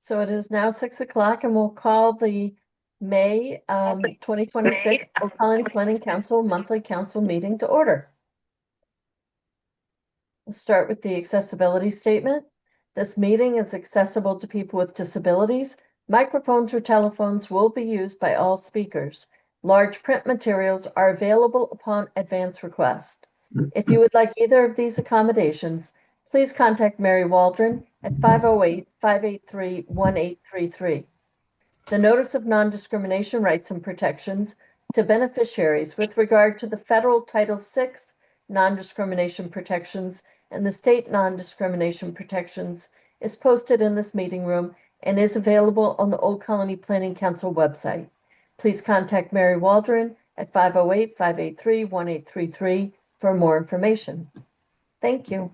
So it is now 6 o'clock and we'll call the May 2026 Oak Colony Planning Council monthly council meeting to order. We'll start with the accessibility statement. This meeting is accessible to people with disabilities. Microphones or telephones will be used by all speakers. Large print materials are available upon advance request. If you would like either of these accommodations, please contact Mary Waldron at 508-583-1833. The Notice of Non-Discrimination Rights and Protections to Beneficiaries with regard to the federal Title VI non-discrimination protections and the state non-discrimination protections is posted in this meeting room and is available on the Old Colony Planning Council website. Please contact Mary Waldron at 508-583-1833 for more information. Thank you.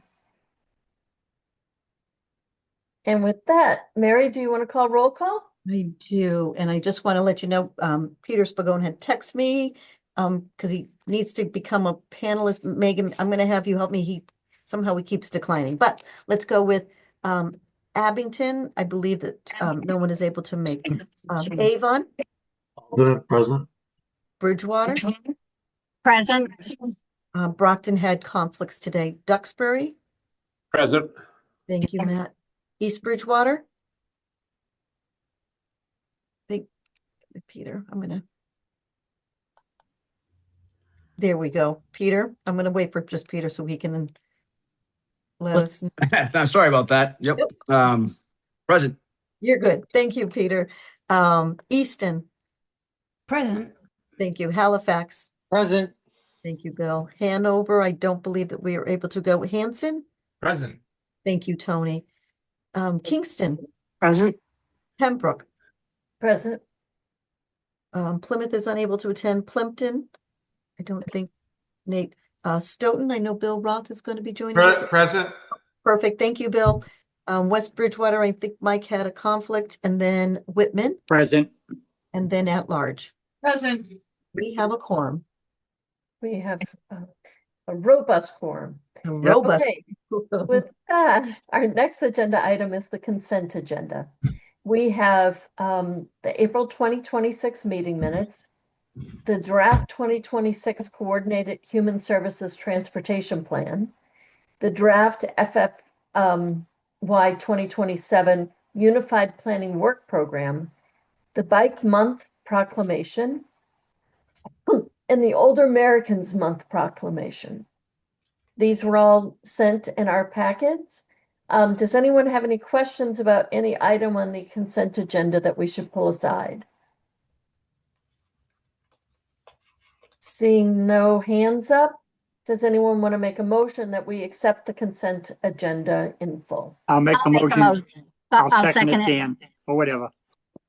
And with that, Mary, do you want to call roll call? I do, and I just want to let you know, Peter Spagone had texted me because he needs to become a panelist. Megan, I'm going to have you help me. He keeps declining, but let's go with Abington. I believe that no one is able to make Avon. Present. Bridgewater. Present. Brockton had conflicts today. Duxbury. Present. Thank you, Matt. East Bridgewater. Peter, there we go. Peter, I'm going to wait for just Peter so he can let us. I'm sorry about that. Yep. Present. You're good. Thank you, Peter. Easton. Present. Thank you. Halifax. Present. Thank you, Bill. Hanover, I don't believe that we are able to go. Hanson. Present. Thank you, Tony. Kingston. Present. Pembroke. Present. Plymouth is unable to attend. Plimpton, I don't think. Nate. Stoughton, I know Bill Roth is going to be joining us. Present. Perfect. Thank you, Bill. West Bridgewater, I think Mike had a conflict. And then Whitman. Present. And then at large. Present. We have a quorum. We have a robust quorum. A robust. Okay. With that, our next agenda item is the consent agenda. We have the April 2026 meeting minutes, the draft 2026 Coordinated Human Services Transportation Plan, the draft FFY 2027 Unified Planning Work Program, the Bike Month Proclamation, and the Older Americans Month Proclamation. These were all sent in our packets. Does anyone have any questions about any item on the consent agenda that we should pull aside? Seeing no hands up, does anyone want to make a motion that we accept the consent agenda in full? I'll make a motion. I'll I'll second second it, Dan, or whatever.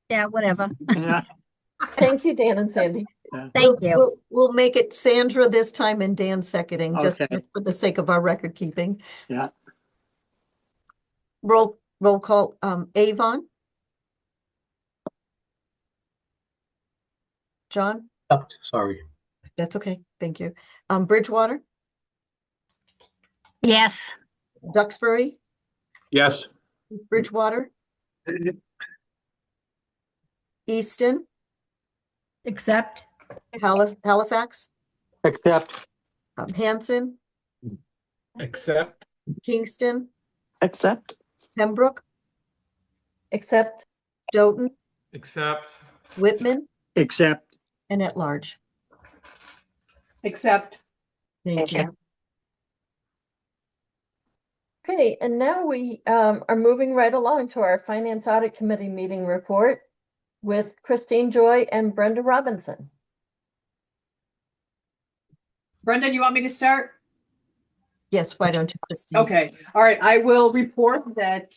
Yeah, whatever. Yeah. Thank you, Dan and Sandy. Thank you. We'll make it Sandra this time and Dan seconding, just Okay. for the sake of our record keeping. Yeah. Roll call. Avon. John. Sorry. That's okay. Thank you. Bridgewater. Yes. Duxbury. Yes. Bridgewater. Easton. Accept. Halifax. Accept. Hanson. Accept. Kingston. Accept. Pembroke. Except, Stoughton. Accept. Whitman. Accept. And at large. Accept. Thank you. okay, and now we are moving right along to our Finance Audit Committee meeting report with Christine Joy and Brenda Robinson. Brenda, do you want me to start? Yes, why don't you, Christine? Okay, all right. I will report that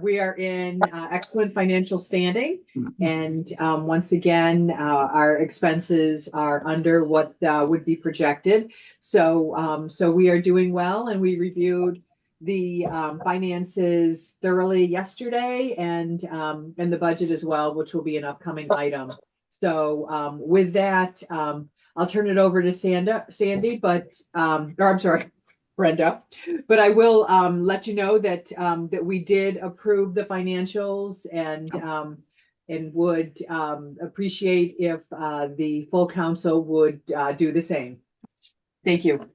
we are in excellent financial standing, and once again, our expenses are under what would be projected. So we are doing well, and we reviewed the finances thoroughly yesterday, and the budget as well, which will be an upcoming item. So with that, I'll turn it over to Sandy, but or I'm sorry, Brenda. But I will let you know that that we did approve the financials and would appreciate if the full council would do the same. Thank you.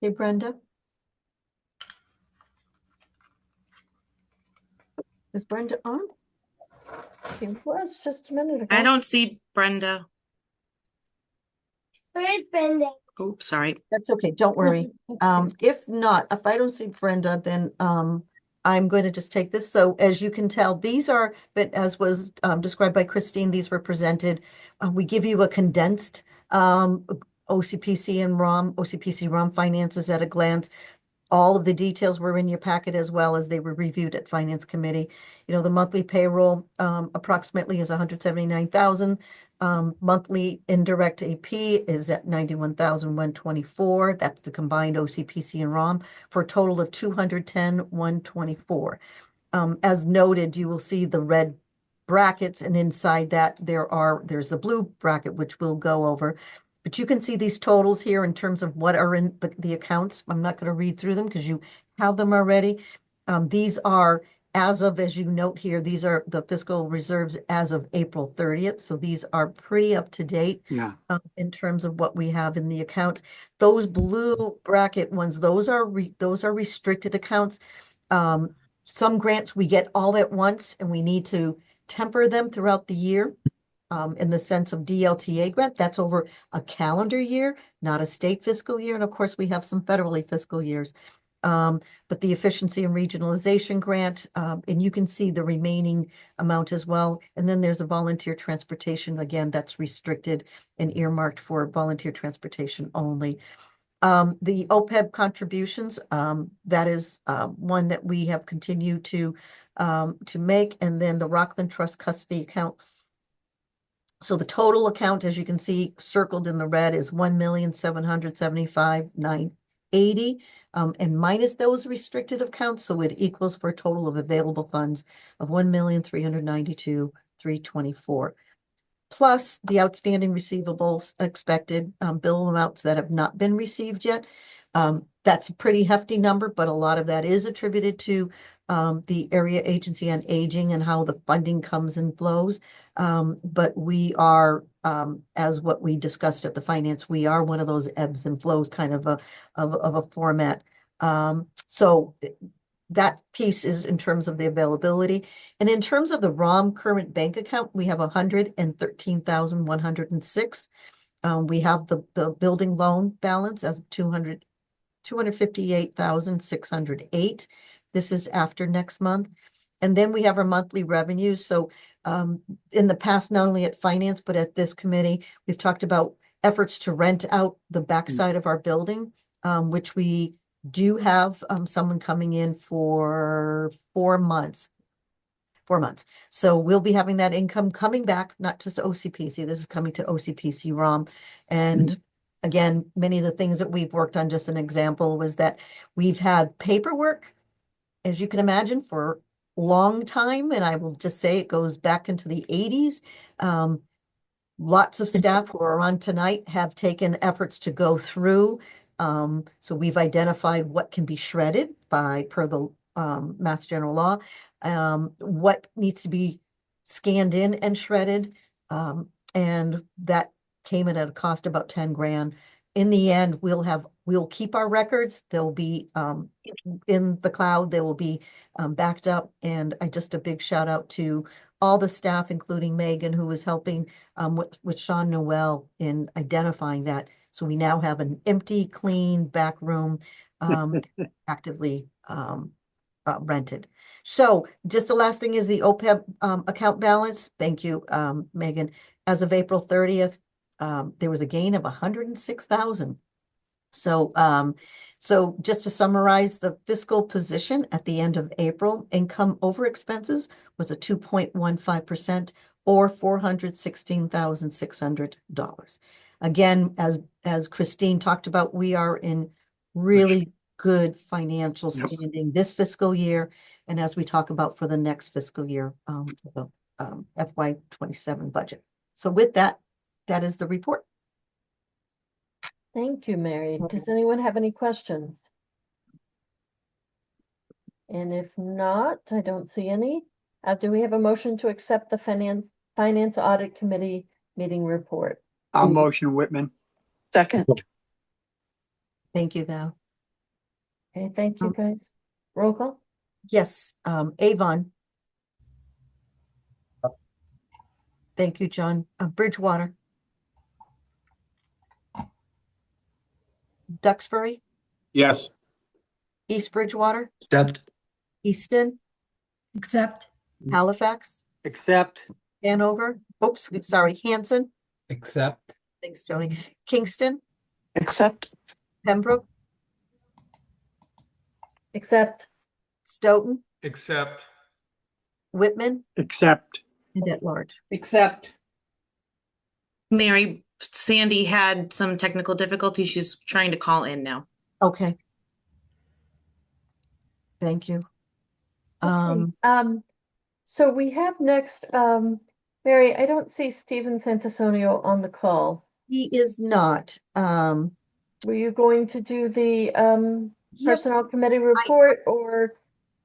Hey, Brenda? Is Brenda on? She was just a minute ago. I don't see Brenda. Where's Brenda? Oops, sorry. That's okay, don't worry. If not, if I don't see Brenda, then I'm going to just take this. So as you can tell, these are, but as was described by Christine, these were presented. We give you a condensed OCPC and OCPC ROM finances at a glance. All of the details were in your packet as well as they were reviewed at Finance Committee. You know, the monthly payroll approximately is 179,000. Monthly indirect AP is at 91,124. That's the combined OCPC and ROM for a total of 210,124. As noted, you will see the red brackets, and inside that there's a blue bracket, which we'll go over. But you can see these totals here in terms of what are in the accounts. I'm not going to read through them because you have them already. These are, as you note here, these are the fiscal reserves as of April 30th. So these are pretty up to date in terms of what we have in the account. Those blue bracket ones, those are restricted accounts. Some grants we get all at once and we need to temper them throughout the year. In the sense of DLTA grant, that's over a calendar year, not a state fiscal year. And of course, we have some federally fiscal years. But the efficiency and regionalization grant, and you can see the remaining amount as well. And then there's a volunteer transportation. Again, that's restricted and earmarked for volunteer transportation only. The OPEB contributions, that is one that we have continued to make. And then the Rockland Trust Custody account. So the total account, as you can see, circled in the red is 1,775,980, and minus those restricted accounts, so it equals for a total of available funds of 1,392,324. Plus the outstanding receivables expected bill amounts that have not been received yet. That's a pretty hefty number, but a lot of that is attributed to the Area Agency on Aging and how the funding comes and flows. But we are, as what we discussed at the finance, we are one of those ebbs and flows kind of a format. So that piece is in terms of the availability. And in terms of the ROM current bank account, we have 113,106. We have the building loan balance as of 258,608. This is after next month. And then we have our monthly revenue. So in the past, not only at finance, but at this committee, we've talked about efforts to rent out the backside of our building, which we do have someone coming in for 4 months. 4 months. So we'll be having that income coming back, not just OCPC. This is coming to OCPC ROM. And again, many of the things that we've worked on, just an example, was that we've had paperwork, as you can imagine, for a long time. And I will just say it goes back into the 80s. Lots of staff who are on tonight have taken efforts to go through. So we've identified what can be shredded per the Mass General Law, what needs to be scanned in and shredded. And that came in at a cost about 10 grand. In the end, we'll keep our records. They'll be in the cloud. They will be backed up. And just a big shout out to all the staff, including Megan, who was helping with Sean Noel in identifying that. So we now have an empty, clean back room, actively rented. So just the last thing is the OPEB account balance. Thank you, Megan. As of April 30th, there was a gain of 106,000. So just to summarize the fiscal position at the end of April, income over expenses was a 2.15% or $416,600. Again, as Christine talked about, we are in really good financial standing this fiscal year, and as we talk about for the next fiscal year, the FY27 budget. So with that, that is the report. Thank you, Mary. Does anyone have any questions? And if not, I don't see any. Do we have a motion to accept the Finance Audit Committee meeting report? I'll motion Whitman. Second. Thank you, Val. Okay, thank you, guys. Roll call? Yes, Avon. Thank you, John. Bridgewater. Duxbury, Yes. East Bridgewater, Accept. Easton, Accept. Halifax, Accept. Hanover, oops, sorry, Hanson. Accept. Thanks, Tony. Kingston, Accept. Pembroke, Accept. Stoughton, Accept. Whitman, Accept. and at large. Accept. Mary, Sandy had some technical difficulties. She's trying to call in now. Okay. Thank you. Okay, so we have next, Mary, I don't see Stephen Santisonio on the call. He is not, Were you going to do the yep, Personnel Committee report, or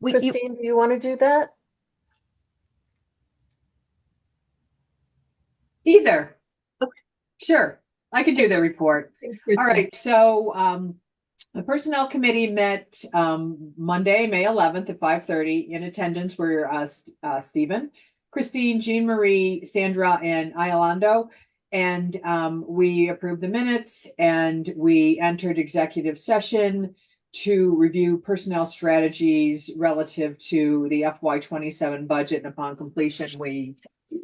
you- Christine, do you want to do that? Either. Okay. Sure, I can do the report. Thanks, All Christine. right, so the Personnel Committee met Monday, May 11th at 5:30. In attendance were Stephen, Christine, Jean Marie, Sandra, and Iolando. And we approved the minutes, and we entered executive session to review personnel strategies relative to the FY27 budget. And upon completion, we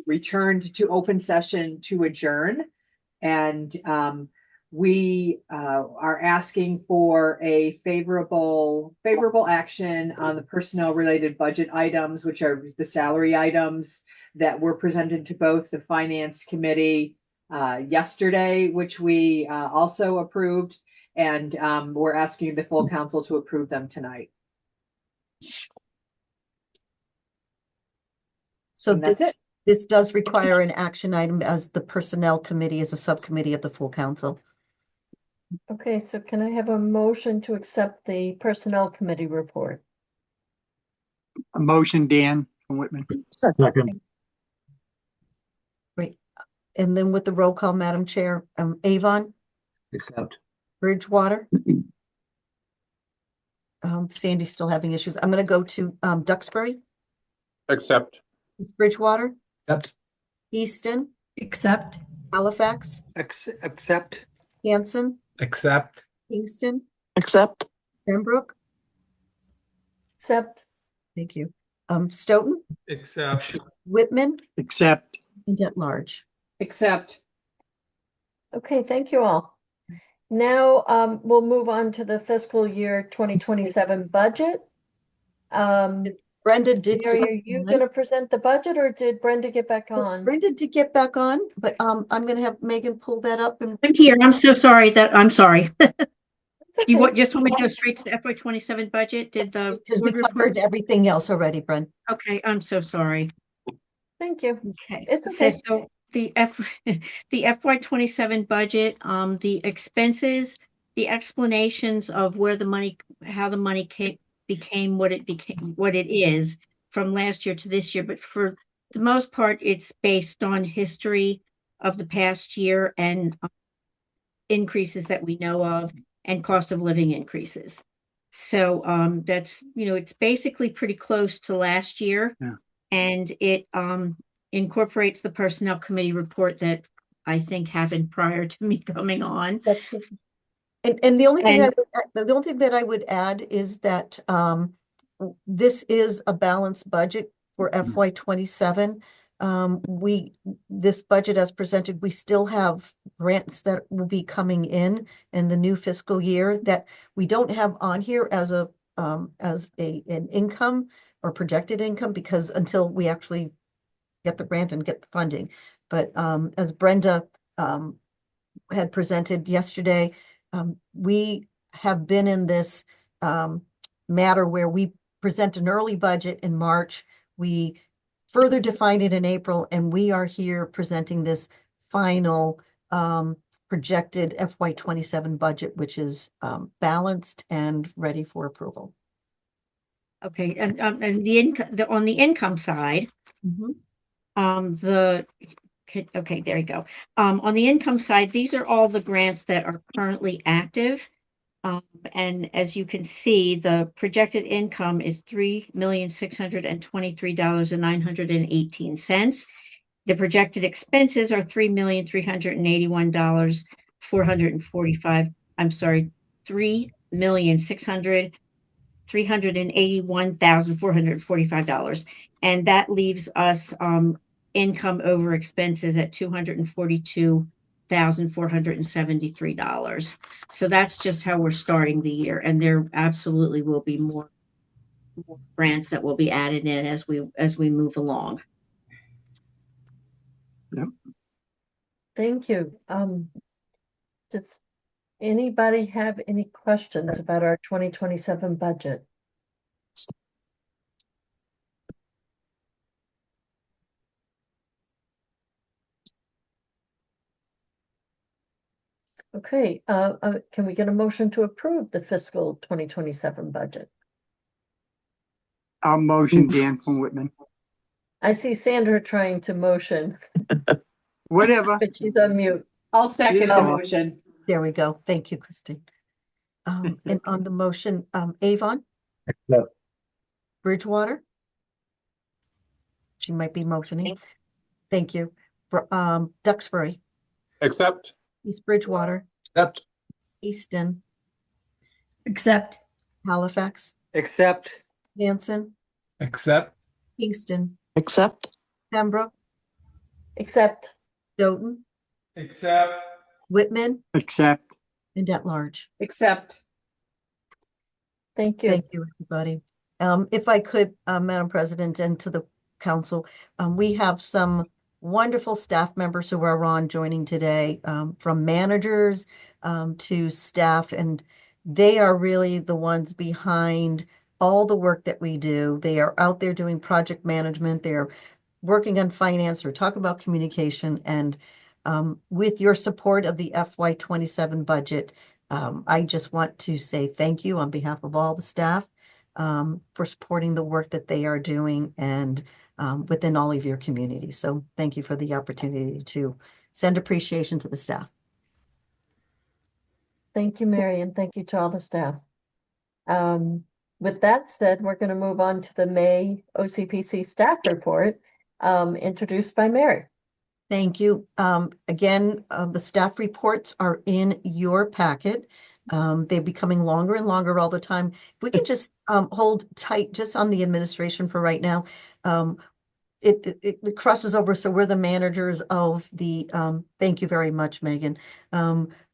returned to open session to adjourn. And we are asking for a favorable action on the personnel related budget items, which are the salary items that were presented to both the Finance Committee yesterday, which we also approved. And we're asking the full council to approve them tonight. So And that's it. this does require an action item, as the Personnel Committee is a subcommittee of the full council. Okay, so can I have a motion to accept the Personnel Committee report? A motion Dan from Whitman. Second. Great. And then with the roll call, Madam Chair, Avon, Accept. Bridgewater. Sandy's still having issues. I'm going to go to Duxbury, Accept. East Bridgewater, Accept. Easton, Accept. Halifax, Accept. Hanson, Accept. Kingston, Accept. Pembroke. Accept. Thank you. Stoughton, Accept. Whitman, Accept. and at large. Accept. Okay, thank you all. Now, we'll move on to the fiscal year 2027 budget. Brenda did. Mary, come are you on. going to present the budget, or did Brenda get back on? Brenda did get back on, but I'm going to have Megan pull that up. And I'm here. I'm so sorry I'm sorry. It's You okay. just want me to go straight to the FY27 budget? Did the because we board report? covered everything else already, Brenda. Okay, I'm so sorry. Thank you. Okay. It's So- okay. So the the FY27 budget, the expenses, the explanations of where the money, how the money became what it became, what it is from last year to this year. But for the most part, it's based on history of the past year and increases that we know of and cost of living increases. So that's, it's basically pretty close to last year. Yeah. And it incorporates the Personnel Committee report that I think happened prior to me coming on. That's and the only thing And- the only thing that I would add is that this is a balanced budget for FY27. This budget as presented, we still have grants that will be coming in the new fiscal year that we don't have on here as an income or projected income, because until we actually get the grant and get the funding. But as Brenda had presented yesterday, we have been in this matter where we present an early budget in March. We further define it in April, and we are here presenting this final projected FY 27 budget, which is balanced and ready for approval. Okay, and the income, on the income side, okay, there you go. On the income side, these are all the grants that are currently active. And as you can see, the projected income is $3,623,918. The projected expenses are $3,381,445. I'm sorry, $3,381,445. And that leaves us income over expenses at $242,473. So that's just how we're starting the year. And there absolutely will be more grants that will be added in as we move along. Thank you. Does anybody have any questions about our 2027 budget? Okay, can we get a motion to approve the fiscal 2027 budget? I'll motion Dan from Whitman. I see Sandra trying to motion, Whatever. but she's on mute. I'll second the Yeah. motion. There we go. Thank you, Christine. And on the motion, Avon? No. Bridgewater? She might be motioning. Thank you. Duxbury, Accept. East Bridgewater, Accept. Easton, Accept. Halifax, Accept. Hanson, Accept. Kingston, Accept. Pembroke, Except, Stoughton, Accept. Whitman, Accept. and at large. Accept. thank you. Thank you, everybody. If I could, Madam President, and to the council, we have some wonderful staff members who are on joining today, from managers to staff, and they are really the ones behind all the work that we do. They are out there doing project management. They're working on finance or talk about communication. And with your support of the FY 27 budget, I just want to say thank you on behalf of all the staff for supporting the work that they are doing and within all of your communities. So thank you for the opportunity to send appreciation to the staff. Thank you, Mary, and thank you to all the staff. With that said, we're going to move on to the May OCPC staff report, introduced by Mary. Thank you. Again, the staff reports are in your packet. They're becoming longer and longer all the time. If we can just hold tight just on the administration for right now. It crosses over, so we're the managers of the, thank you very much, Megan.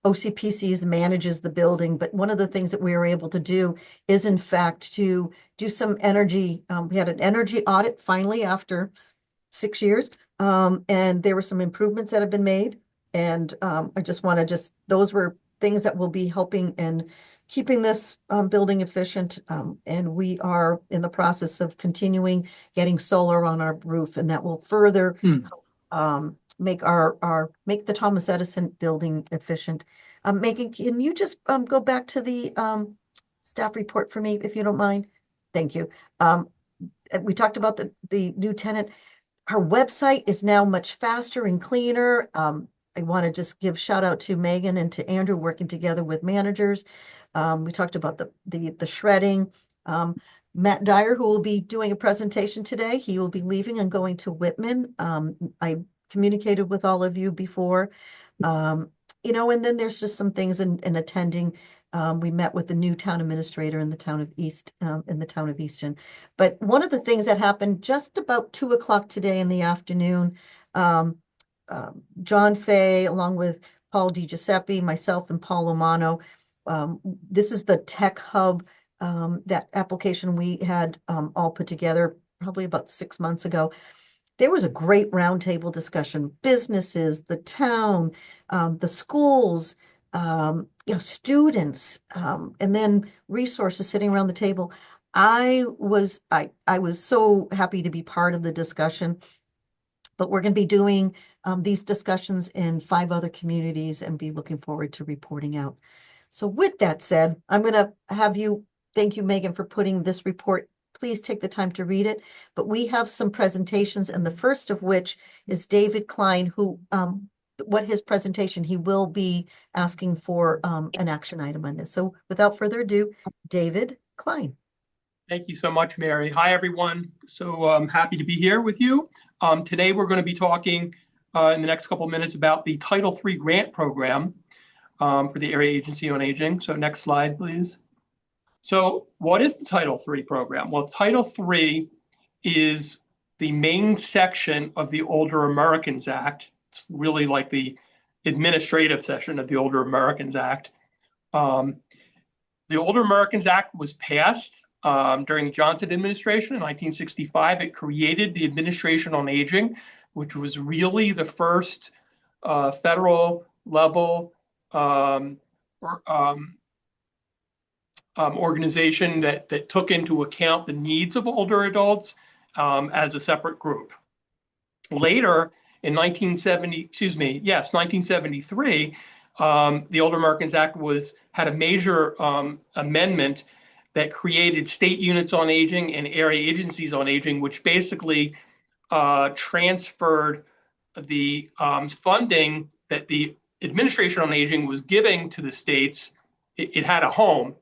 OCPC manages the building, but one of the things that we were able to do is, in fact, to do some energy. We had an energy audit finally after 6 years, and there were some improvements that have been made. And I just want to those were things that will be helping and keeping this building efficient. And we are in the process of continuing getting solar on our roof, and that will further make make the Thomas Edison building efficient. Megan, can you just go back to the staff report for me, if you don't mind? Thank you. We talked about the new tenant. Her website is now much faster and cleaner. I want to just give shout out to Megan and to Andrew working together with managers. We talked about the shredding. Matt Dyer, who will be doing a presentation today, he will be leaving and going to Whitman. I communicated with all of you before, and then there's just some things in attending. We met with the new town administrator in the town of Easton. But one of the things that happened just about 2 o'clock today in the afternoon, John Fay, along with Paul DiGiuseppe, myself, and Paul Omano. This is the Tech Hub, that application we had all put together probably about 6 months ago. There was a great roundtable discussion, businesses, the town, the schools, students, and then resources sitting around the table. I was so happy to be part of the discussion. But we're going to be doing these discussions in 5 other communities and be looking forward to reporting out. So with that said, I'm going to have you, thank you, Megan, for putting this report. Please take the time to read it. But we have some presentations, and the first of which is David Klein, who, what his presentation, he will be asking for an action item on this. So without further ado, David Klein. Thank you so much, Mary. Hi, everyone. So I'm happy to be here with you. Today, we're going to be talking in the next couple of minutes about the Title III grant program for the Area Agency on Aging. So next slide, please. So what is the Title III program? Well, Title III is the main section of the Older Americans Act. It's really like the administrative section of the Older Americans Act. The Older Americans Act was passed during the Johnson administration in 1965. It created the Administration on Aging, which was really the first federal level organization that took into account the needs of older adults as a separate group. Later, in 1973, the Older Americans Act had a major amendment that created state units on aging and area agencies on aging, which basically transferred the funding that the Administration on Aging was giving to the states. It had a home.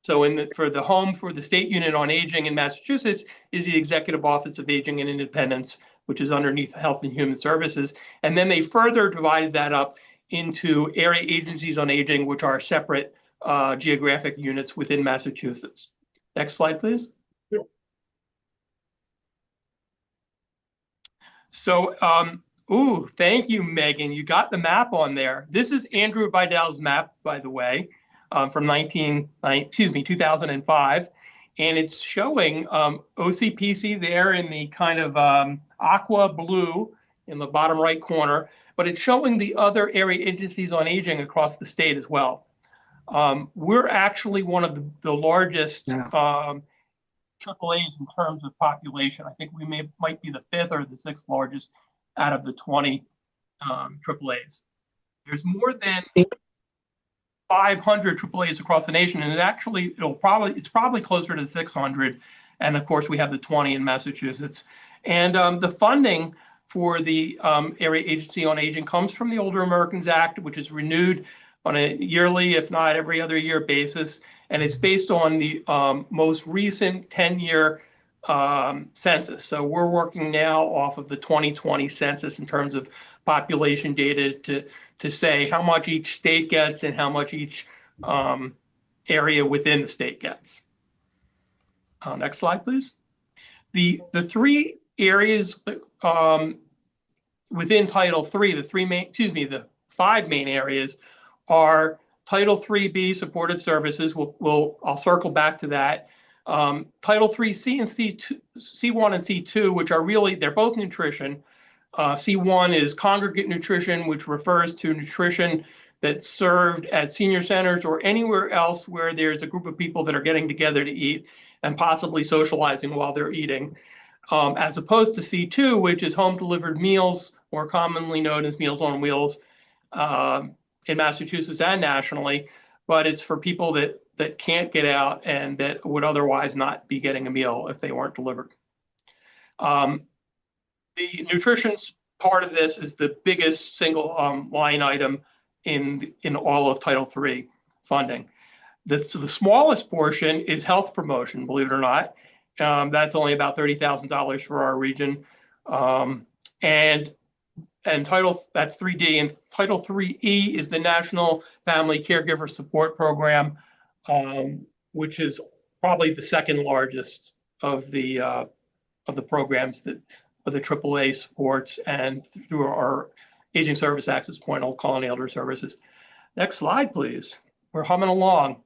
So for the home for the state unit on aging in Massachusetts is the Executive Office of Aging and Independence, which is underneath Health and Human Services. And then they further divided that up into area agencies on aging, which are separate geographic units within Massachusetts. Next slide, please. So, thank you, Megan. You got the map on there. This is Andrew Vidal's map, by the way, from 2005. And it's showing OCPC there in the kind of aqua blue in the bottom right corner, but it's showing the other area agencies on aging across the state as well. We're actually one of the largest AAAs in terms of population. I think we might be the 5th or the 6th largest out of the 20 AAAs. There's more than 500 AAAs across the nation, and it's probably closer to 600. And of course, we have the 20 in Massachusetts. And the funding for the Area Agency on Aging comes from the Older Americans Act, which is renewed on a yearly, if not every other year basis. And it's based on the most recent 10-year census. So we're working now off of the 2020 census in terms of population data to say how much each state gets and how much each area within the state gets. Next slide, please. The 3 areas within Title III, the 5 main areas are Title IIIB supported services. I'll circle back to that. Title IIIC and C1 and C2, which are really, they're both nutrition. C1 is congregate nutrition, which refers to nutrition that's served at senior centers or anywhere else where there's a group of people that are getting together to eat and possibly socializing while they're eating, as opposed to C2, which is home delivered meals, more commonly known as Meals on Wheels in Massachusetts and nationally, but it's for people that can't get out and that would otherwise not be getting a meal if they weren't delivered. The nutrition part of this is the biggest single line item in all of Title III funding. The smallest portion is health promotion, believe it or not. That's only about $30,000 for our region. And that's 3D, and Title IIIE is the National Family Caregiver Support Program, which is probably the second largest of the programs that the AAA supports, and through our Aging Service Access Point, Old Colony Elder Services. Next slide, please. We're humming along.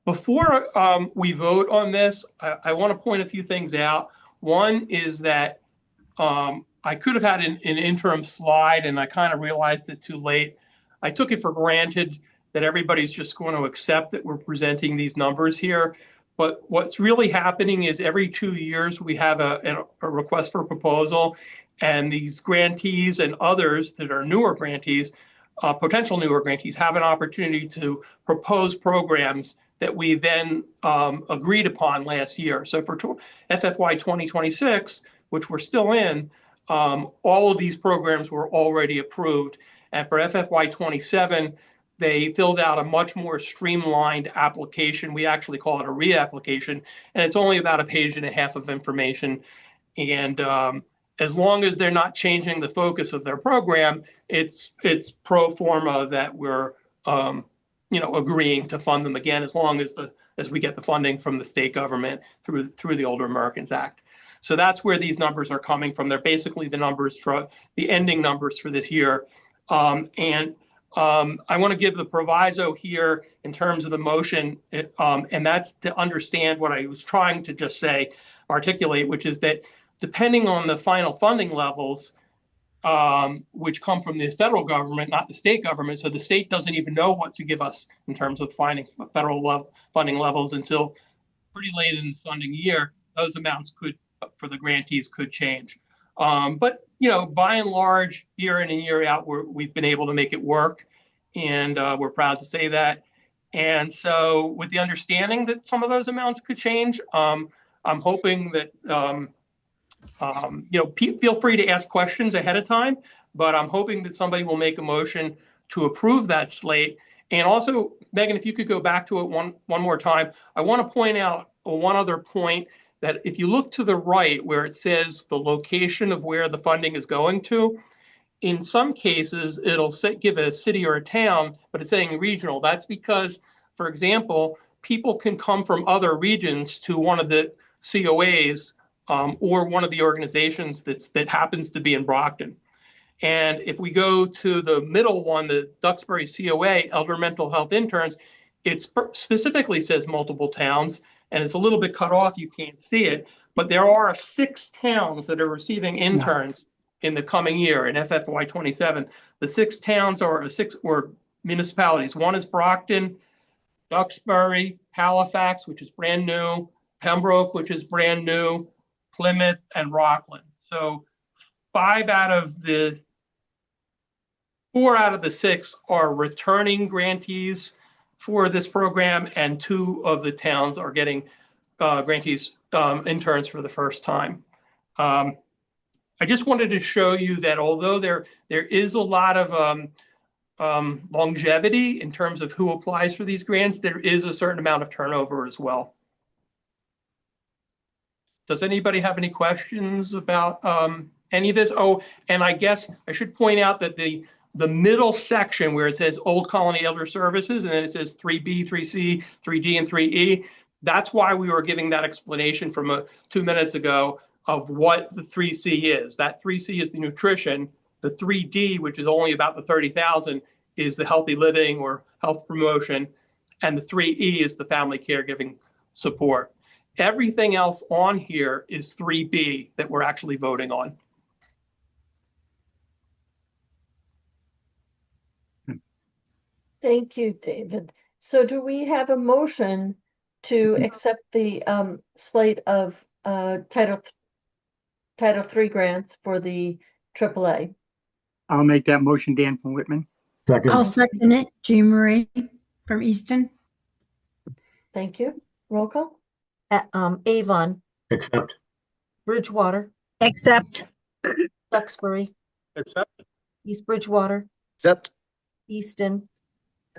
Before we vote on this, I want to point a few things out. One is that I could have had an interim slide, and I kind of realized it too late. I took it for granted that everybody's just going to accept that we're presenting these numbers here. But what's really happening is every 2 years we have a request for proposal, And these grantees and others that are newer grantees, potential newer grantees, have an opportunity to propose programs that we then agreed upon last year. So for FFY 2026, which we're still in, all of these programs were already approved. And for FFY 27, they filled out a much more streamlined application. We actually call it a reapplication, and it's only about a page and a half of information. And as long as they're not changing the focus of their program, it's pro forma that we're agreeing to fund them again, as long as we get the funding from the state government through the Older Americans Act. So that's where these numbers are coming from. They're basically the numbers for the ending numbers for this year. I want to give the proviso here in terms of the motion, and that's to understand what I was trying to just articulate, which is that depending on the final funding levels, which come from the federal government, not the state government, so the state doesn't even know what to give us in terms of finding federal funding levels until pretty late in the funding year. Those amounts for the grantees could change. But by and large, year in and year out, we've been able to make it work, and we're proud to say that. And so with the understanding that some of those amounts could change, I'm hoping that, feel free to ask questions ahead of time, but I'm hoping that somebody will make a motion to approve that slate. And also, Megan, if you could go back to it one more time, I want to point out one other point, that if you look to the right where it says the location of where the funding is going to, in some cases, it'll give a city or a town, but it's saying regional. That's because, for example, people can come from other regions to one of the COAs or one of the organizations that happens to be in Brockton. And if we go to the middle one, the Duxbury COA, Elder Mental Health Interns, it specifically says multiple towns, and it's a little bit cut off, you can't see it, but there are 6 towns that are receiving interns in the coming year in FFY 27. The 6 towns are 6 municipalities. One is Brockton, Duxbury, Halifax, which is brand new, Pembroke, which is brand new, Plymouth, and Rockland. So 4 out of the 6 are returning grantees for this program, and 2 of the towns are getting grantees, interns for the first time. I just wanted to show you that although there is a lot of longevity in terms of who applies for these grants, there is a certain amount of turnover as well. Does anybody have any questions about any of this? Oh, and I guess I should point out that the middle section where it says Old Colony Elder Services, and then it says 3B, 3C, 3D, and 3E, that's why we were giving that explanation from 2 minutes ago of what the 3C is. That 3C is the nutrition. The 3D, which is only about the 30,000, is the healthy living or health promotion. And the 3E is the family caregiving support. Everything else on here is 3B that we're actually voting on. Thank you, David. So do we have a motion to accept the slate of Title III grants for the AAA? I'll make that motion, Dan from Whitman. I'll second it. Jean Marie from Easton. Thank you. Roll call. Avon, Accept. Bridgewater, Accept. Duxbury, Accept. East Bridgewater, Accept. Easton,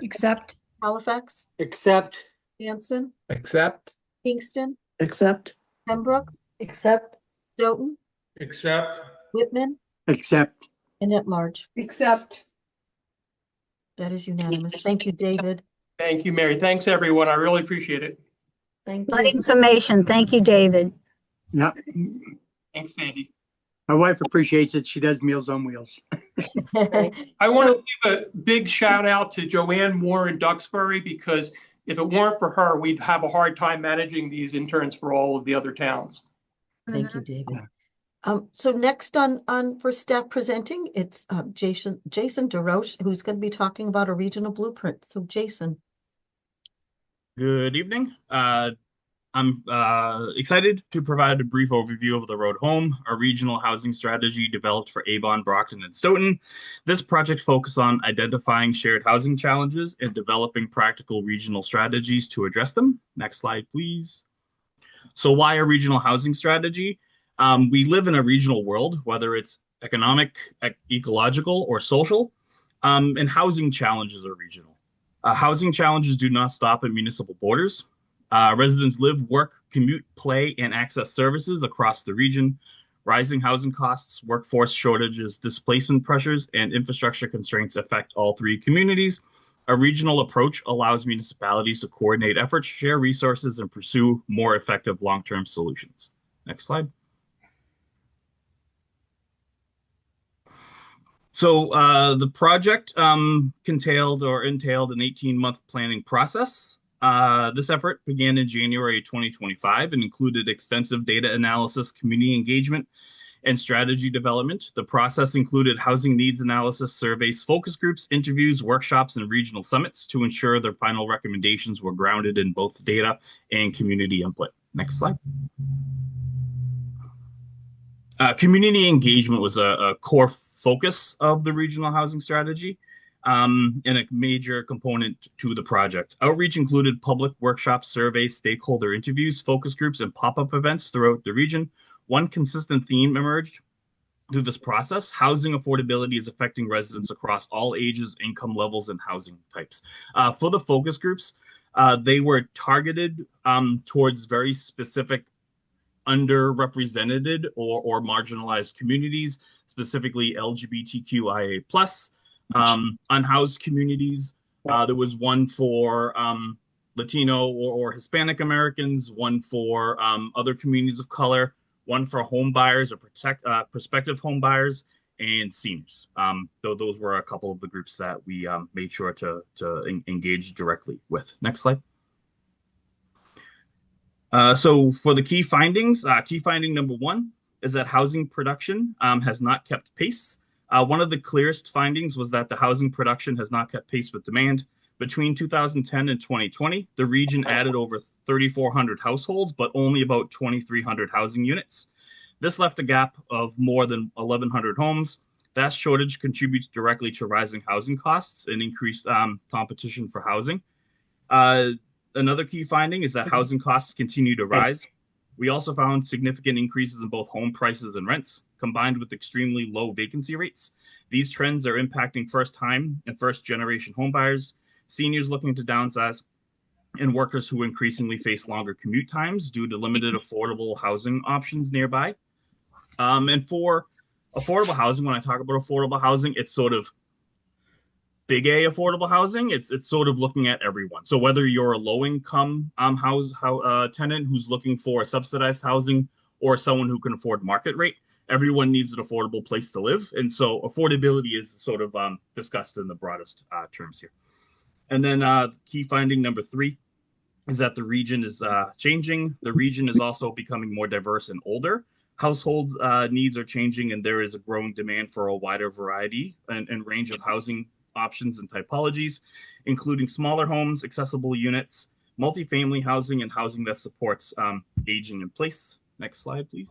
Accept. Halifax, Accept. Hanson, Accept. Kingston, Accept. Pembroke, Accept. Stoughton, Accept. Whitman, Accept. and at large. Accept. That is unanimous. Thank you, David. Thank you, Mary. Thanks, everyone. I really appreciate it. Thank Good you. information. Thank you, David. Yeah. Thanks, Sandy. My wife appreciates it. She does Meals on Wheels. I want to give a big shout out to Joanne Moore in Duxbury, because if it weren't for her, we'd have a hard time managing these interns for all of the other towns. Thank you, David. So next on for staff presenting, it's Jason DeRoche, who's going to be talking about a regional blueprint. So Jason. Good evening. I'm excited to provide a brief overview of the Road Home, a regional housing strategy developed for Avon, Brockton, and Stoughton. This project focuses on identifying shared housing challenges and developing practical regional strategies to address them. Next slide, please. So why a regional housing strategy? We live in a regional world, whether it's economic, ecological, or social, and housing challenges are regional. Housing challenges do not stop at municipal borders. Residents live, work, commute, play, and access services across the region. Rising housing costs, workforce shortages, displacement pressures, and infrastructure constraints affect all three communities. A regional approach allows municipalities to coordinate efforts, share resources, and pursue more effective long-term solutions. Next slide. So the project entailed an 18-month planning process. This effort began in January 2025 and included extensive data analysis, community engagement, and strategy development. The process included housing needs analysis, surveys, focus groups, interviews, workshops, and regional summits to ensure their final recommendations were grounded in both data and community input. Next slide. Community engagement was a core focus of the regional housing strategy. And a major component to the project. Outreach included public workshops, surveys, stakeholder interviews, focus groups, and pop-up events throughout the region. One consistent theme emerged through this process: housing affordability is affecting residents across all ages, income levels, and housing types. For the focus groups, they were targeted towards very specific underrepresented or marginalized communities, specifically LGBTQIA+, unhoused communities. There was one for Latino or Hispanic Americans, one for other communities of color, one for home buyers or prospective home buyers, and seniors. Those were a couple of the groups that we made sure to engage directly with. Next slide. So for the key findings, key finding number one is that housing production has not kept pace. One of the clearest findings was that the housing production has not kept pace with demand. Between 2010 and 2020, the region added over 3,400 households, but only about 2,300 housing units. This left a gap of more than 1,100 homes. That shortage contributes directly to rising housing costs and increased competition for housing. Another key finding is that housing costs continue to rise. We also found significant increases in both home prices and rents, combined with extremely low vacancy rates. These trends are impacting first-time and first-generation homebuyers, seniors looking to downsize, and workers who increasingly face longer commute times due to limited affordable housing options nearby. And for affordable housing, when I talk about affordable housing, it's sort of big A affordable housing. It's sort of looking at everyone. So whether you're a low-income tenant who's looking for subsidized housing or someone who can afford market rate, everyone needs an affordable place to live. And so affordability is sort of discussed in the broadest terms here. And then key finding number three is that the region is changing. The region is also becoming more diverse and older. Household needs are changing, and there is a growing demand for a wider variety and range of housing options and typologies, including smaller homes, accessible units, multifamily housing, and housing that supports aging in place. Next slide, please.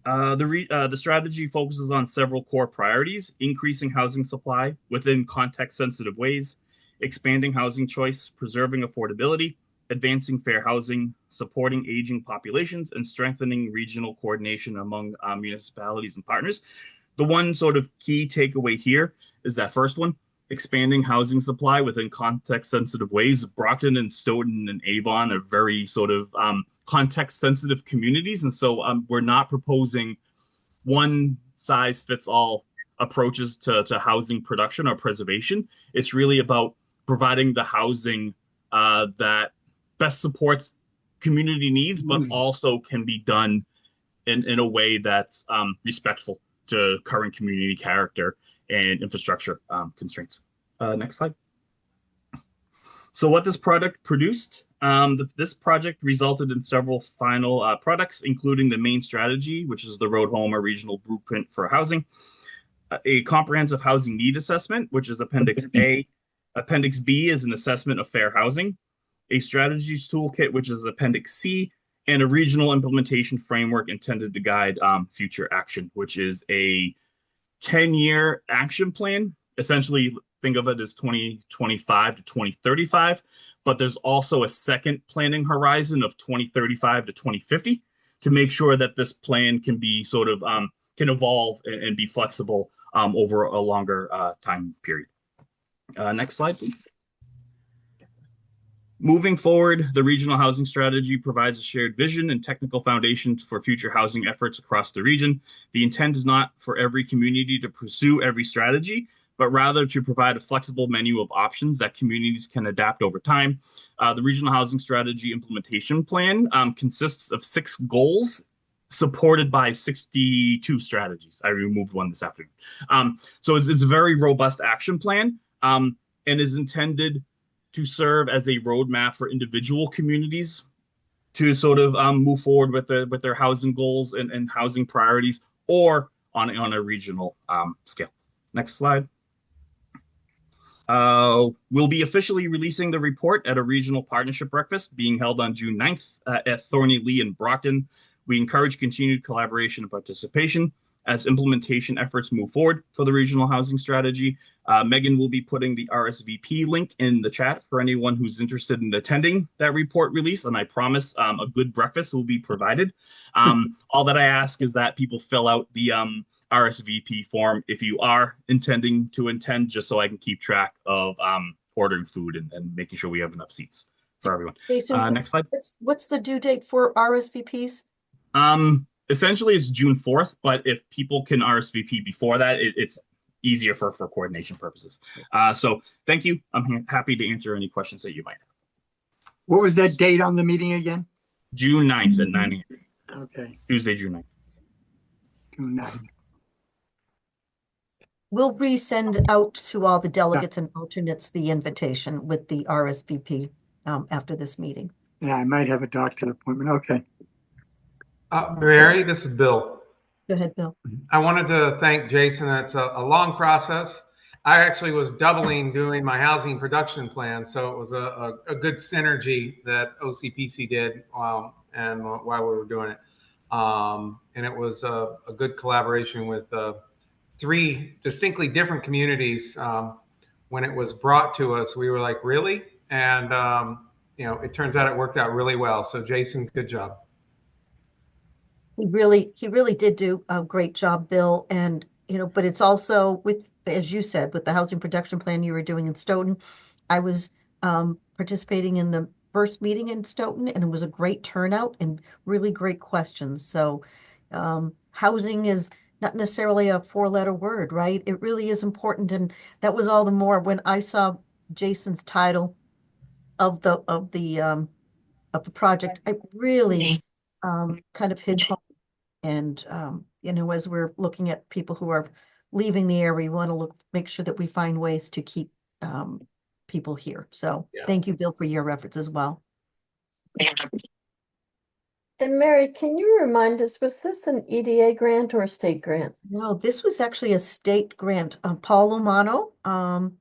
The strategy focuses on several core priorities: increasing housing supply within context-sensitive ways, expanding housing choice, preserving affordability, advancing fair housing, supporting aging populations, and strengthening regional coordination among municipalities and partners. The one sort of key takeaway here is that first one: expanding housing supply within context-sensitive ways. Brockton and Stoughton and Avon are very sort of context-sensitive communities, and so we're not proposing one-size-fits-all approaches to housing production or preservation. It's really about providing the housing that best supports community needs, but also can be done in a way that's respectful to current community character and infrastructure constraints. Next slide. So what this product produced, this project resulted in several final products, including the main strategy, which is the Road Home, a regional blueprint for housing, a comprehensive housing need assessment, which is Appendix A. Appendix B is an assessment of fair housing, a strategies toolkit, which is Appendix C, and a regional implementation framework intended to guide future action, which is a 10-year action plan. Essentially, think of it as 2025 to 2035, but there's also a second planning horizon of 2035 to 2050 to make sure that this plan can be sort of can evolve and be flexible over a longer time period. Next slide, please. Moving forward, the regional housing strategy provides a shared vision and technical foundation for future housing efforts across the region. The intent is not for every community to pursue every strategy, but rather to provide a flexible menu of options that communities can adapt over time. The regional housing strategy implementation plan consists of 6 goals supported by 62 strategies. I removed one this afternoon. So it's a very robust action plan and is intended to serve as a roadmap for individual communities to sort of move forward with their housing goals and housing priorities, or on a regional scale. Next slide. We'll be officially releasing the report at a regional partnership breakfast being held on June 9th at Thorny Lee in Brockton. We encourage continued collaboration and participation as implementation efforts move forward for the regional housing strategy. Megan will be putting the RSVP link in the chat for anyone who's interested in attending that report release, and I promise a good breakfast will be provided. All that I ask is that people fill out the RSVP form if you are intending to attend, just so I can keep track of ordering food and making sure we have enough seats for everyone. Jason, next slide. What's the due date for RSVPs? Essentially, it's June 4th, but if people can RSVP before that, it's easier for coordination purposes. So thank you. I'm happy to answer any questions that you might have. What was that date on the meeting again? June 9th at 9 a.m. Okay, Tuesday, June 9th. June 9th. We'll resend out to all the delegates and alternates the invitation with the RSVP after this meeting. Yeah, I might have a doctor appointment. Okay. Mary, this is Bill. Go ahead, Bill. I wanted to thank Jason. It's a long process. I actually was doubling doing my housing production plan, so it was a good synergy that OCPC did while we were doing it. And it was a good collaboration with 3 distinctly different communities. When it was brought to us, we were like, really? And, it turns out it worked out really well. So Jason, good job. He really did do a great job, Bill. And, but it's also with, as you said, with the housing production plan you were doing in Stoughton. I was participating in the first meeting in Stoughton, and it was a great turnout and really great questions. So housing is not necessarily a 4-letter word, right? It really is important. And that was all the more when I saw Jason's title of the project. I really kind of hit home. And, as we're looking at people who are leaving the area, we want to make sure that we find ways to keep people here. So Thank you, Bill, for your efforts as well. And Mary, can you remind us, was this an EDA grant or a state grant? No, this was actually a state grant. Paul Umano,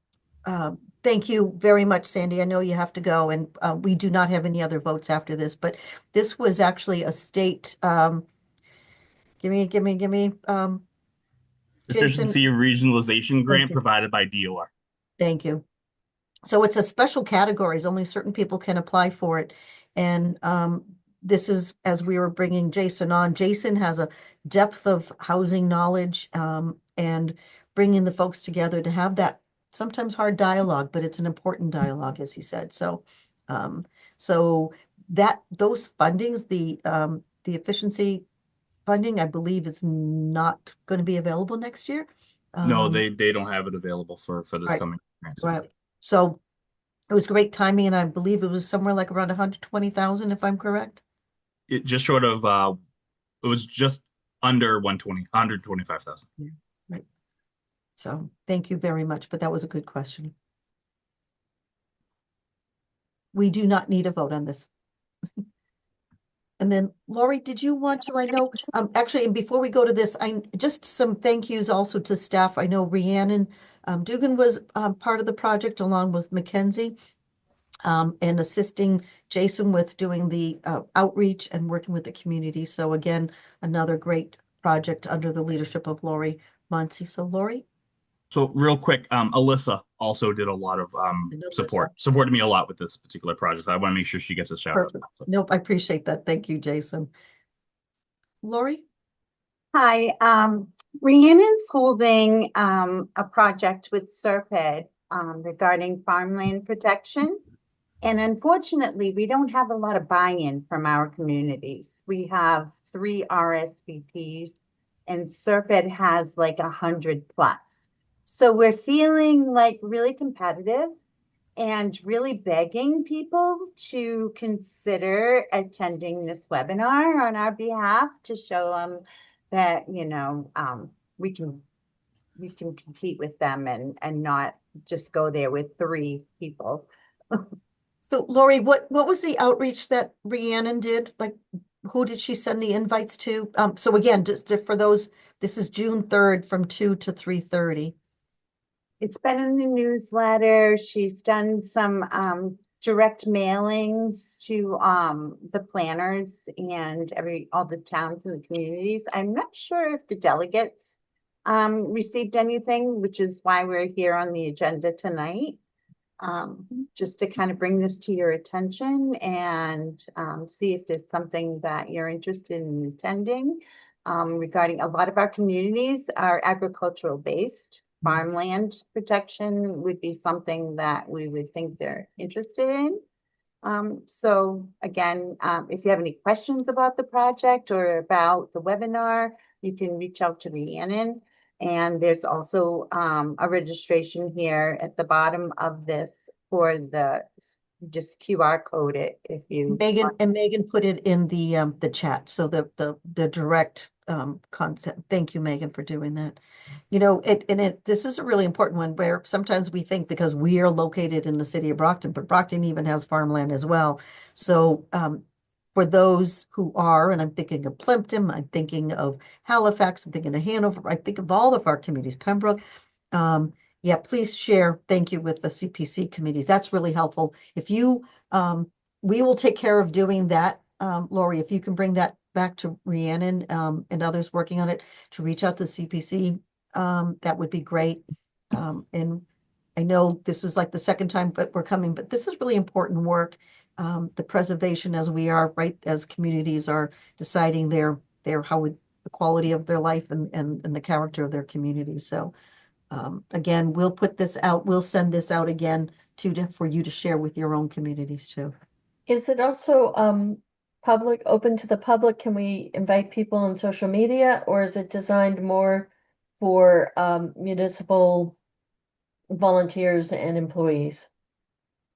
thank you very much, Sandy. I know you have to go, and we do not have any other votes after this, but this was actually a state, give me, Jason. Efficiency regionalization grant provided by DOR. Thank you. So it's a special categories, only certain people can apply for it. And this is, as we were bringing Jason on, Jason has a depth of housing knowledge and bringing the folks together to have that sometimes hard dialogue, but it's an important dialogue, as he said. So those fundings, the efficiency funding, I believe, is not going to be available next year. No, they don't have it available for this coming grant. Right. So it was great timing, and I believe it was somewhere like around 120,000, if I'm correct. It just short of it was just under 125,000. Yeah, right. So thank you very much, but that was a good question. We do not need a vote on this. And then, Lori, did you want to, I know, actually, and before we go to this, just some thank yous also to staff. I know Rhiannon Dugan was part of the project along with Mackenzie. and assisting Jason with doing the outreach and working with the community. So again, another great project under the leadership of Lori Muncy. So Lori? So real quick, Alyssa also did a lot of And Alyssa. supported me a lot with this particular project. I want to make sure she gets a shout out. Perfect. Nope, I appreciate that. Thank you, Jason. Lori? Hi, Rhiannon's holding a project with Serped regarding farmland protection. And unfortunately, we don't have a lot of buy-in from our communities. We have 3 RSVPs and Serped has like 100 plus. So we're feeling like really competitive and really begging people to consider attending this webinar on our behalf to show them that, we can compete with them and not just go there with 3 people. So Lori, what was the outreach that Rhiannon did? Like, who did she send the invites to? So again, just for those, this is June 3rd from 2 to 3:30. It's been in the newsletter. She's done some direct mailings to the planners and all the towns and the communities. I'm not sure if the delegates received anything, which is why we're here on the agenda tonight. Just to kind of bring this to your attention and see if there's something that you're interested in attending. Regarding a lot of our communities are agricultural based. Farmland protection would be something that we would think they're interested in. So again, if you have any questions about the project or about the webinar, you can reach out to Rhiannon. And there's also a registration here at the bottom of this for just QR code it if you Megan put it in the chat. So the direct content. Thank you, Megan, for doing that. This is a really important one where sometimes we think because we are located in the city of Brockton, but Brockton even has farmland as well. So for those who are, and I'm thinking of Plimpton, I'm thinking of Halifax, I'm thinking of Hanover, I think of all of our communities, Pembroke. Yeah, please share. Thank you with the CPC committees. That's really helpful. If you, we will take care of doing that. Lori, if you can bring that back to Rhiannon and others working on it to reach out to the CPC, that would be great. And I know this is like the second time but we're coming, but this is really important work. The preservation as we are, right, as communities are deciding the quality of their life and the character of their community. So again, we'll put this out, we'll send this out again for you to share with your own communities too. Is it also open to the public? Can we invite people on social media, or is it designed more for municipal volunteers and employees?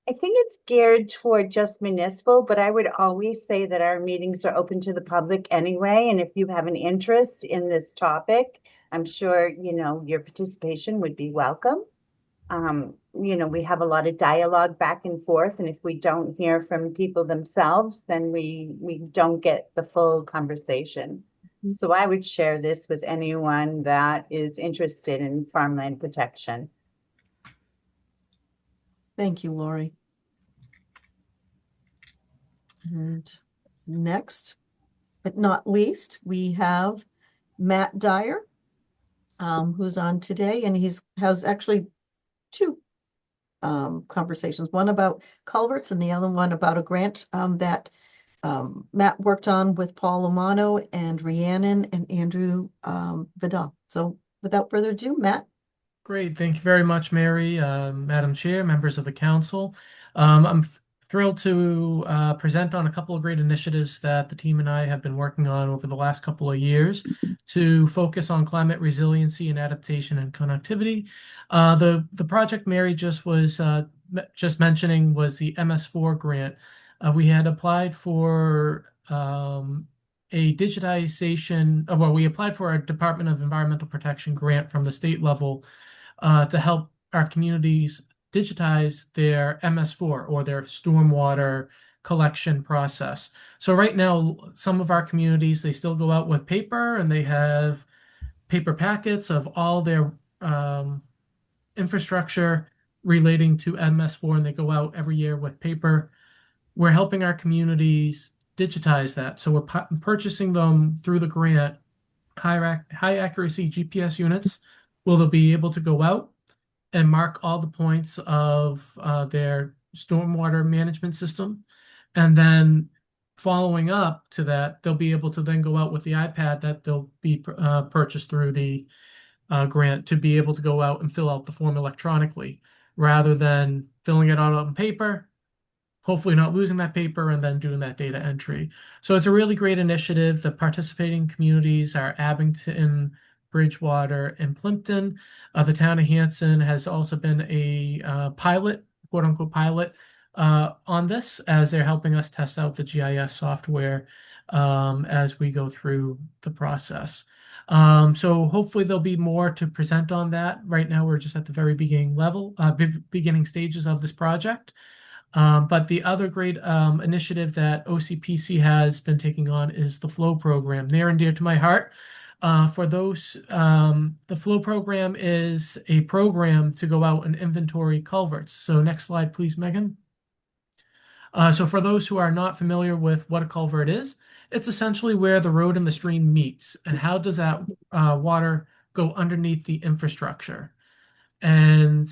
I think it's geared toward just municipal, but I would always say that our meetings are open to the public anyway. And if you have an interest in this topic, I'm sure, your participation would be welcome. We have a lot of dialogue back and forth, and if we don't hear from people themselves, then we don't get the full conversation. Mm-hmm. So I would share this with anyone that is interested in farmland protection. Thank you, Lori. And next, but not least, we have Matt Dyer, who's on today, and has actually 2 conversations, one about culverts and the other one about a grant that Matt worked on with Paul Umano and Rhiannon and Andrew Vidal. So without further ado, Matt. Great. Thank you very much, Mary, Madam Chair, members of the council. I'm thrilled to present on a couple of great initiatives that the team and I have been working on over the last couple of years to focus on climate resiliency and adaptation and connectivity. The project Mary just was just mentioning was the MS4 grant. We had applied for a digitization, we applied for a Department of Environmental Protection grant from the state level to help our communities digitize their MS4 or their stormwater collection process. So right now, some of our communities, they still go out with paper and they have paper packets of all their infrastructure relating to MS4, and they go out every year with paper. We're helping our communities digitize that. So we're purchasing them through the grant, high accuracy GPS units. Will they be able to go out and mark all the points of their stormwater management system? And then following up to that, they'll be able to then go out with the iPad that they'll be purchased through the grant to be able to go out and fill out the form electronically rather than filling it out on paper, hopefully not losing that paper and then doing that data entry. So it's a really great initiative. The participating communities are Abington, Bridgewater, and Plimpton. The town of Hanson has also been a pilot, quote unquote pilot, on this as they're helping us test out the GIS software as we go through the process. So hopefully there'll be more to present on that. Right now, we're just at the very beginning level, beginning stages of this project. But the other great initiative that OCPC has been taking on is the FLOW program, near and dear to my heart. For those, the FLOW program is a program to go out and inventory culverts. So next slide, please, Megan. So for those who are not familiar with what a culvert is, it's essentially where the road and the stream meets, and how does that water go underneath the infrastructure. And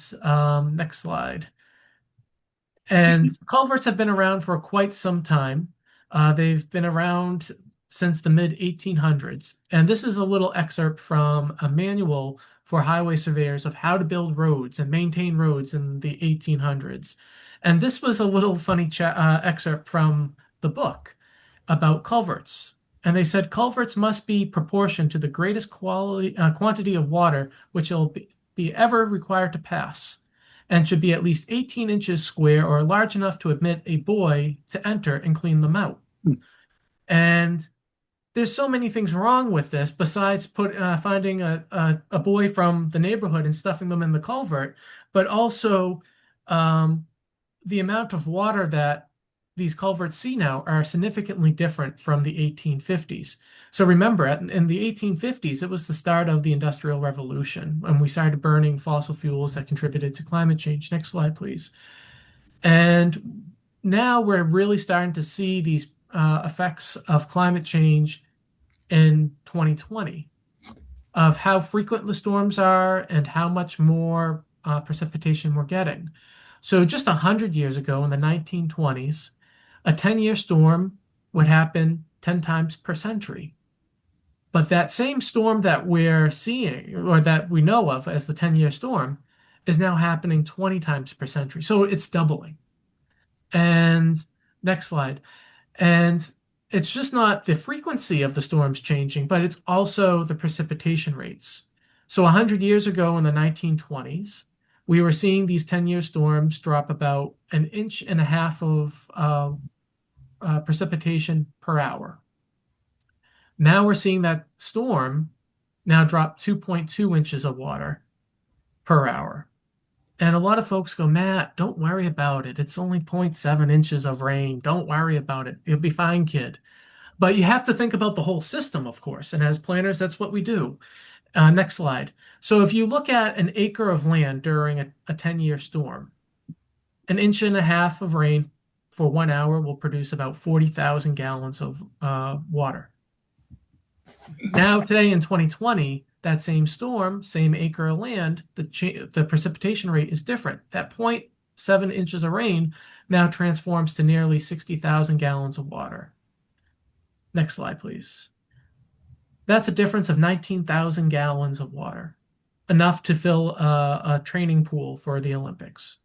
next slide. And culverts have been around for quite some time. They've been around since the mid-1800s. And this is a little excerpt from a manual for highway surveyors of how to build roads and maintain roads in the 1800s. And this was a little funny excerpt from the book about culverts. And they said culverts must be proportioned to the greatest quantity of water which will be ever required to pass, and should be at least 18 inches square or large enough to admit a boy to enter and clean them out. And there's so many things wrong with this besides finding a boy from the neighborhood and stuffing them in the culvert, but also the amount of water that these culverts see now are significantly different from the 1850s. So remember, in the 1850s, it was the start of the Industrial Revolution, and we started burning fossil fuels that contributed to climate change. Next slide, please. And now we're really starting to see these effects of climate change in 2020, of how frequent the storms are and how much more precipitation we're getting. So just 100 years ago in the 1920s, a 10-year storm would happen 10 times per century. But that same storm that we're seeing, or that we know of as the 10-year storm, is now happening 20 times per century. So it's doubling. And next slide. And it's just not the frequency of the storms changing, but it's also the precipitation rates. So 100 years ago in the 1920s, we were seeing these 10-year storms drop about 1.5 inches of precipitation per hour. Now we're seeing that storm now drop 2.2 inches of water per hour. And a lot of folks go, Matt, don't worry about it. It's only 0.7 inches of rain. Don't worry about it. You'll be fine, kid. But you have to think about the whole system, of course. And as planners, that's what we do. Next slide. So if you look at an acre of land during a 10-year storm, 1.5 inches of rain for 1 hour will produce about 40,000 gallons of water. Now, today in 2020, that same storm, same acre of land, the precipitation rate is different. That 0.7 inches of rain now transforms to nearly 60,000 gallons of water. Next slide, please. That's a difference of 19,000 gallons of water, enough to fill a training pool for the Olympics.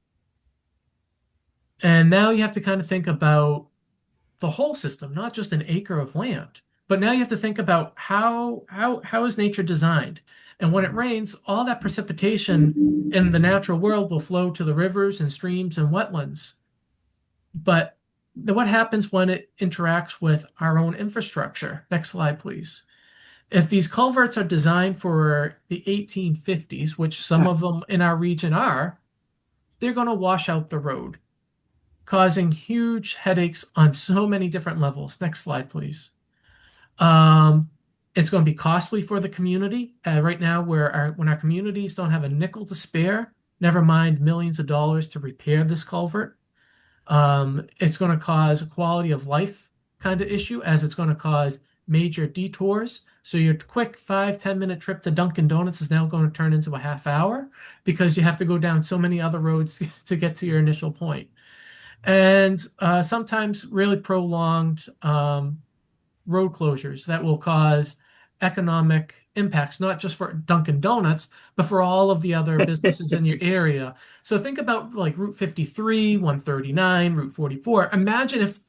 And now you have to kind of think about the whole system, not just an acre of land. But now you have to think about how is nature designed? And when it rains, all that precipitation in the natural world will flow to the rivers and streams and wetlands. But what happens when it interacts with our own infrastructure? Next slide, please. If these culverts are designed for the 1850s, which some of them in our region are, they're going to wash out the road, causing huge headaches on so many different levels. Next slide, please. It's going to be costly for the community. Right now, when our communities don't have a nickel to spare never mind millions of dollars to repair this culvert. It's going to cause a quality of life kind of issue, as it's going to cause major detours. So your quick 5-10 minute trip to Dunkin' Donuts is now going to turn into a half hour because you have to go down so many other roads to get to your initial point. And sometimes really prolonged road closures that will cause economic impacts, not just for Dunkin' Donuts, but for all of the other businesses in your area. So think about like Route 53, 139, Route 44. Imagine if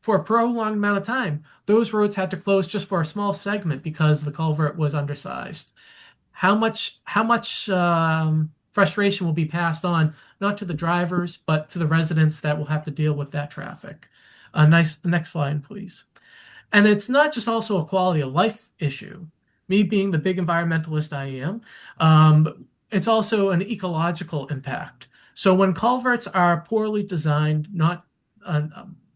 for a prolonged amount of time, those roads had to close just for a small segment because the culvert was undersized. How much frustration will be passed on, not to the drivers, but to the residents that will have to deal with that traffic. Next slide, please. And it's not just also a quality of life issue. Me being the big environmentalist I am, it's also an ecological impact. So when culverts are poorly designed, not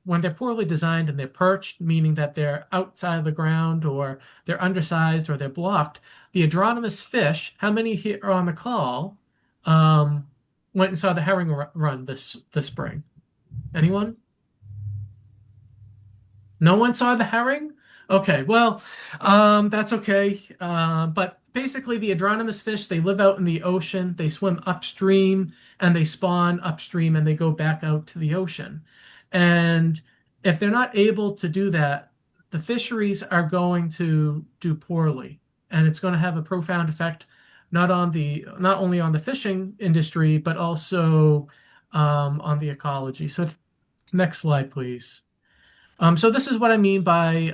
when they're poorly designed and they're perched, meaning that they're outside of the ground or they're undersized or they're blocked, the adronomous fish, how many here are on the call, went and saw the herring run this spring? Anyone? No one saw the herring? Okay, well, that's okay. But basically, the adronomous fish, they live out in the ocean, they swim upstream, and they spawn upstream, and they go back out to the ocean. And if they're not able to do that, the fisheries are going to do poorly, and it's going to have a profound effect not only on the fishing industry, but also on the ecology. So next slide, please. So this is what I mean by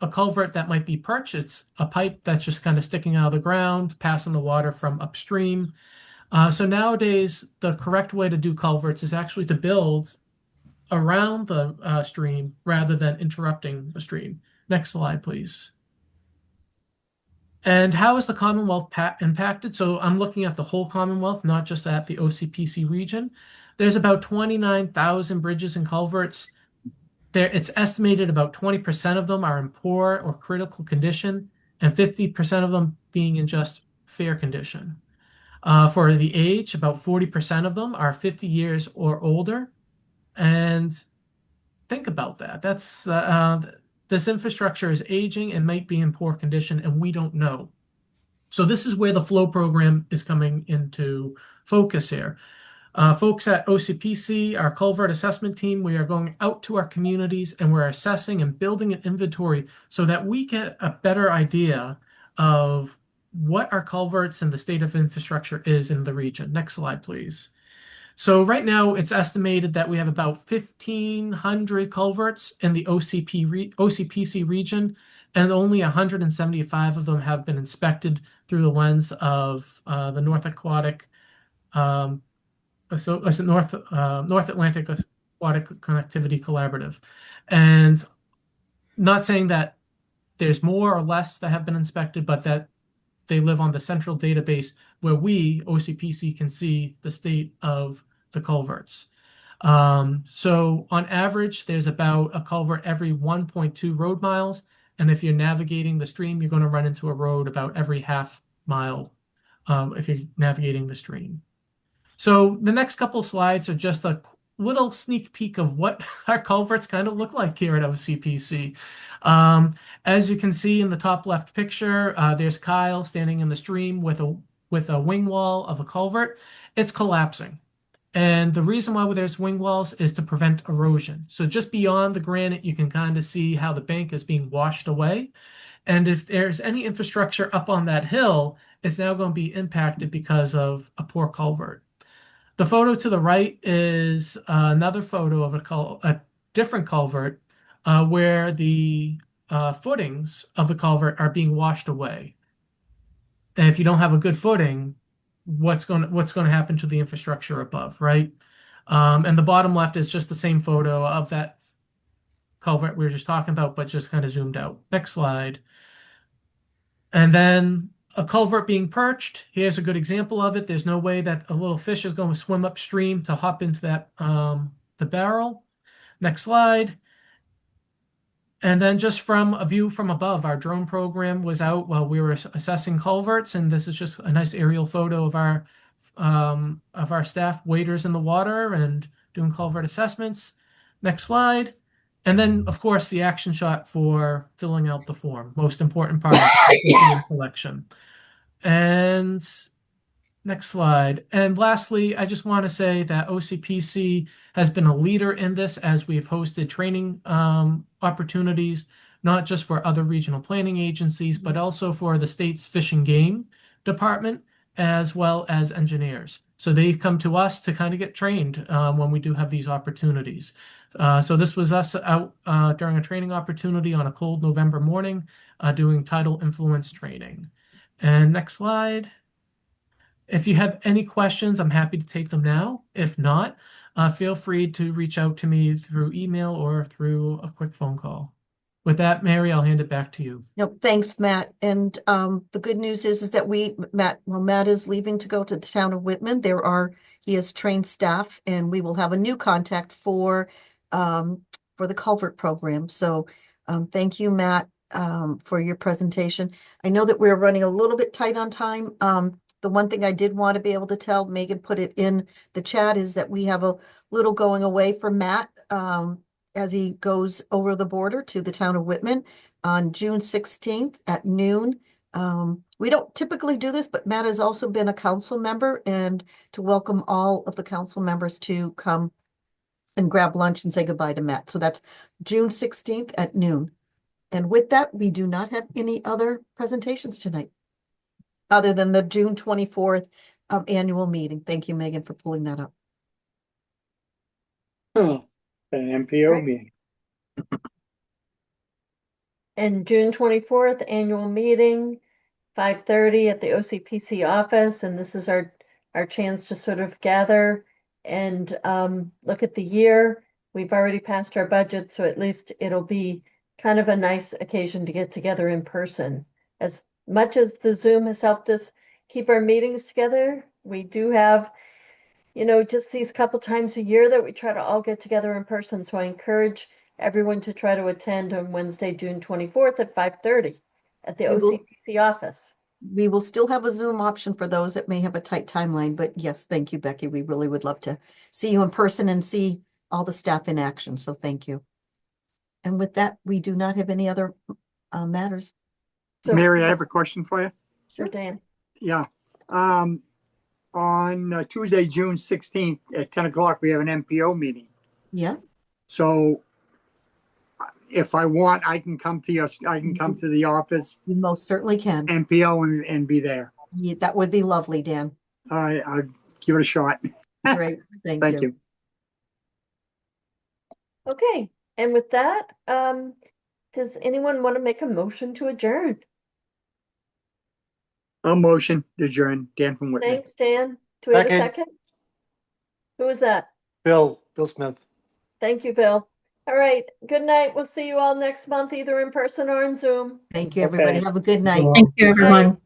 a culvert that might be perched. It's a pipe that's just kind of sticking out of the ground, passing the water from upstream. So nowadays, the correct way to do culverts is actually to build around the stream rather than interrupting the stream. Next slide, please. And how is the Commonwealth impacted? So I'm looking at the whole Commonwealth, not just at the OCPC region. There's about 29,000 bridges and culverts. It's estimated about 20% of them are in poor or critical condition, and 50% of them being in just fair condition. For the age, about 40% of them are 50 years or older. And think about that. That's this infrastructure is aging and might be in poor condition, and we don't know. So this is where the flow program is coming into focus here. Folks at OCPC, our culvert assessment team, we are going out to our communities and we're assessing and building an inventory so that we get a better idea of what our culverts and the state of infrastructure is in the region. Next slide, please. So right now, it's estimated that we have about 1,500 culverts in the OCPC region, and only 175 of them have been inspected through the lens of the North Atlantic Aquatic Connectivity Collaborative. And not saying that there's more or less that have been inspected, but that they live on the central database where we, OCPC, can see the state of the culverts. So on average, there's about a culvert every 1.2 road miles. And if you're navigating the stream, you're going to run into a road about every half mile if you're navigating the stream. So the next couple slides are just a little sneak peek of what our culverts kind of look like here at OCPC. As you can see in the top left picture, there's Kyle standing in the stream with a wing wall of a culvert. It's collapsing. And the reason why there's wing walls is to prevent erosion. So just beyond the granite, you can kind of see how the bank is being washed away. And if there's any infrastructure up on that hill, it's now going to be impacted because of a poor culvert. The photo to the right is another photo of a different culvert where the footings of the culvert are being washed away. And if you don't have a good footing, what's going to happen to the infrastructure above, right? And the bottom left is just the same photo of that culvert we were just talking about, but just kind of zoomed out. Next slide. And then a culvert being perched. Here's a good example of it. There's no way that a little fish is going to swim upstream to hop into that the barrel. Next slide. And then just from a view from above, our drone program was out while we were assessing culverts, and this is just a nice aerial photo of our of our staff waders in the water and doing culvert assessments. Next slide. And then, of course, the action shot for filling out the form. Most important part of the collection. And next slide. And lastly, I just want to say that OCPC has been a leader in this as we've hosted training opportunities, not just for other regional planning agencies, but also for the state's Fish and Game Department, as well as engineers. So they come to us to kind of get trained when we do have these opportunities. So this was us out during a training opportunity on a cold November morning doing tidal influence training. And next slide. If you have any questions, I'm happy to take them now. If not, feel free to reach out to me through email or through a quick phone call. With that, Mary, I'll hand it back to you. Nope, thanks, Matt. And the good news is that Matt is leaving to go to the town of Whitman. He has trained staff, and we will have a new contact for the culvert program. So thank you, Matt, for your presentation. I know that we're running a little bit tight on time. The one thing I did want to be able to tell, Megan put it in the chat, is that we have a little going away for Matt as he goes over the border to the town of Whitman on June 16th at noon. We don't typically do this, but Matt has also been a council member, and to welcome all of the council members to come and grab lunch and say goodbye to Matt. So that's June 16th at noon. And with that, we do not have any other presentations tonight, other than the June 24th annual meeting. Thank you, Megan, for pulling that up. An MPO meeting. And June 24th, annual meeting, 5:30 at the OCPC office. And this is our chance to sort of gather and look at the year. We've already passed our budget, so at least it'll be kind of a nice occasion to get together in person. As much as the Zoom has helped us keep our meetings together, we do have, just these couple times a year that we try to all get together in person. So I encourage everyone to try to attend on Wednesday, June 24th at 5:30 at the OCPC office. We will still have a Zoom option for those that may have a tight timeline, but yes, thank you, Becky. We really would love to see you in person and see all the staff in action. So thank you. And with that, we do not have any other matters. So, Mary, I have a question for you. Sure, Dan. Yeah. On Tuesday, June 16th at 10 o'clock, we have an MPO meeting. Yeah. So if I want, I can come to the office. You most certainly can. MPO and be there. Yeah, that would be lovely, Dan. All right, I'll give it a shot. Great. Thank Thank you. Okay. And with that, does anyone want to make a motion to adjourn? A motion to adjourn. Dan from Whitman. Thanks, Dan. Do we have a second? Who was that? Bill Smith. Thank you, Bill. All right. Good night. We'll see you all next month, either in person or on Zoom. Thank you, everybody. Have a good night. Thank you, everyone. Bye.